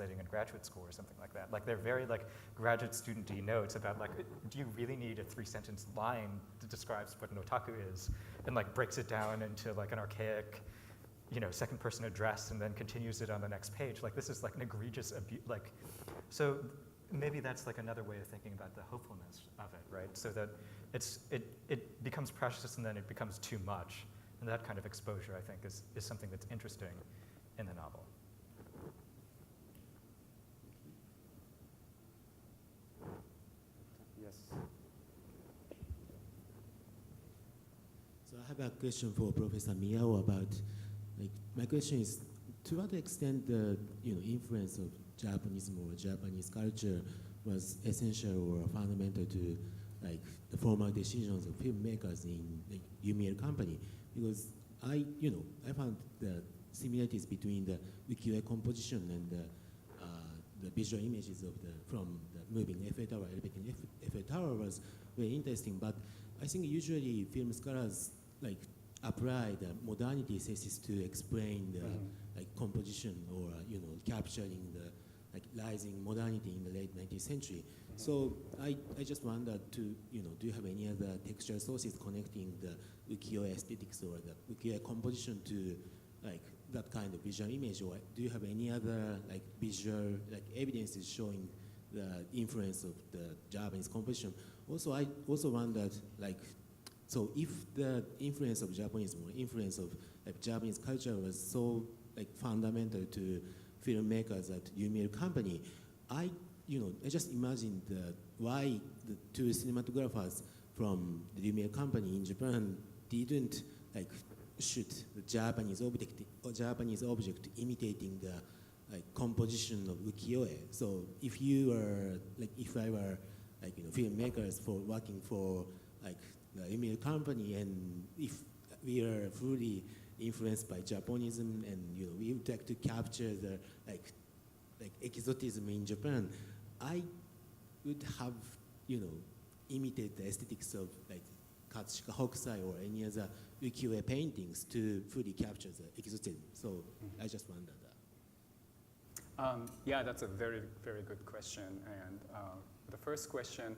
translating in graduate school or something like that. Like they're very like graduate student-y notes about like, do you really need a 3-sentence line that describes what an otaku is, and like breaks it down into like an archaic, second person address and then continues it on the next page. Like this is like an egregious abuse, so maybe that's like another way of thinking about the hopefulness of it, right? So that it becomes precious and then it becomes too much. And that kind of exposure, I think, is something that's interesting in the novel. Yes. So I have a question for Professor Miyao about, my question is, to what extent the influence of Japanism or Japanese culture was essential or fundamental to the formal decisions of filmmakers in the Lumiere company? Because I found the similarities between the ukiyo-e composition and the visual images from the moving Eiffel Tower, elevating Eiffel Tower was very interesting. But I think usually film scholars apply the modernity thesis to explain the composition or capturing the rising modernity in the late 19th century. So I just wondered do you have any other textual sources connecting the ukiyo-e aesthetics or the ukiyo-e composition to that kind of visual image, or do you have any other visual evidences showing the influence of the Japanese composition? Also, I also wondered so if the influence of Japanism or influence of Japanese culture was so fundamental to filmmakers at Lumiere company, I just imagined why the two cinematographers from the Lumiere company in Japan didn't shoot the Japanese object imitating the composition of ukiyo-e. So if you were if I were filmmakers working for the Lumiere company, and if we are fully influenced by Japanism and we would like to capture the exotism in Japan, I would have imitated the aesthetics of Katsushika Hokusai or any other ukiyo-e paintings to fully capture the exotism. So I just wondered that. Yeah, that's a very, very good question. And the first question,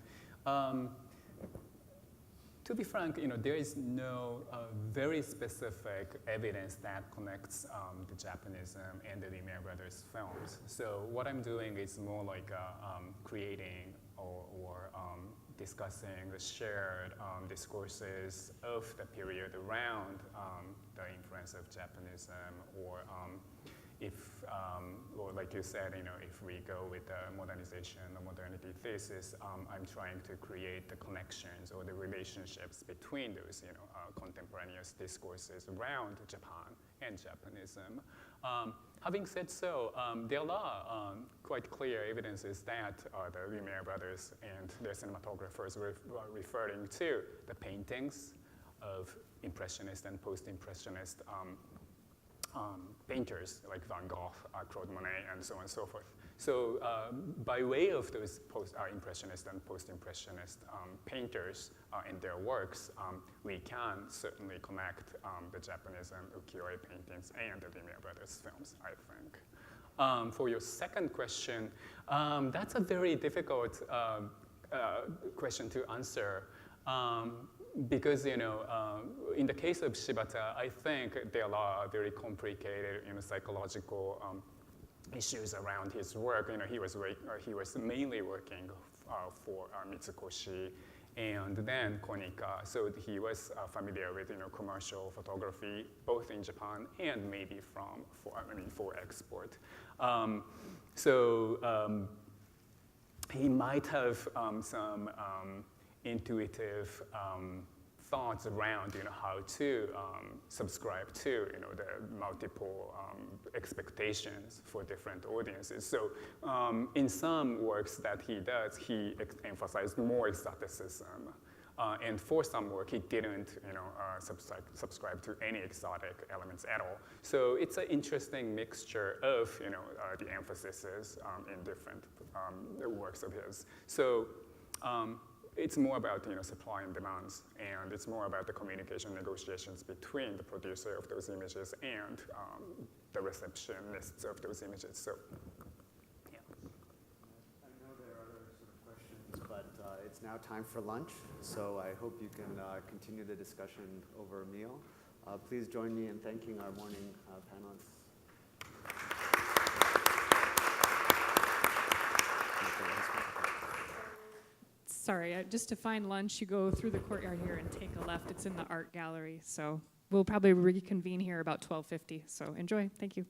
to be frank, there is no very specific evidence that connects the Japanism and the Lumiere brothers films. So what I'm doing is more like creating or discussing the shared discourses of the period around the influence of Japanism, or or like you said, if we go with the modernization, the modernity thesis, I'm trying to create the connections or the relationships between those, contemporaneous discourses around Japan and Japanism. Having said so, there are quite clear evidences that the Lumiere brothers and their cinematographers were referring to the paintings of Impressionist and post-Impressionist painters like Van Gogh, Claude Monet, and so on and so forth. So by way of those post-Impressionist and post-Impressionist painters and their works, we can certainly connect the Japanism, ukiyo-e paintings, and the Lumiere brothers films, I think. For your second question, that's a very difficult question to answer. Because in the case of Shibata, I think there are very complicated psychological issues around his work. He was mainly working for Mitsukoshi and then Konica, so he was familiar with commercial photography, both in Japan and maybe for export. He might have some intuitive thoughts around how to subscribe to the multiple expectations for different audiences. So in some works that he does, he emphasized more exoticism. And for some work, he didn't subscribe to any exotic elements at all. So it's an interesting mixture of the emphases in different works of his. So it's more about supply and demands, and it's more about the communication negotiations between the producer of those images and the receptionists of those images. So now time for lunch, so I hope you can continue the discussion over a meal. Please join me in thanking our morning panelists. Sorry, just to find lunch, you go through the courtyard here and take a left. It's in the art gallery. So we'll probably reconvene here about 12:50. So enjoy. Thank you.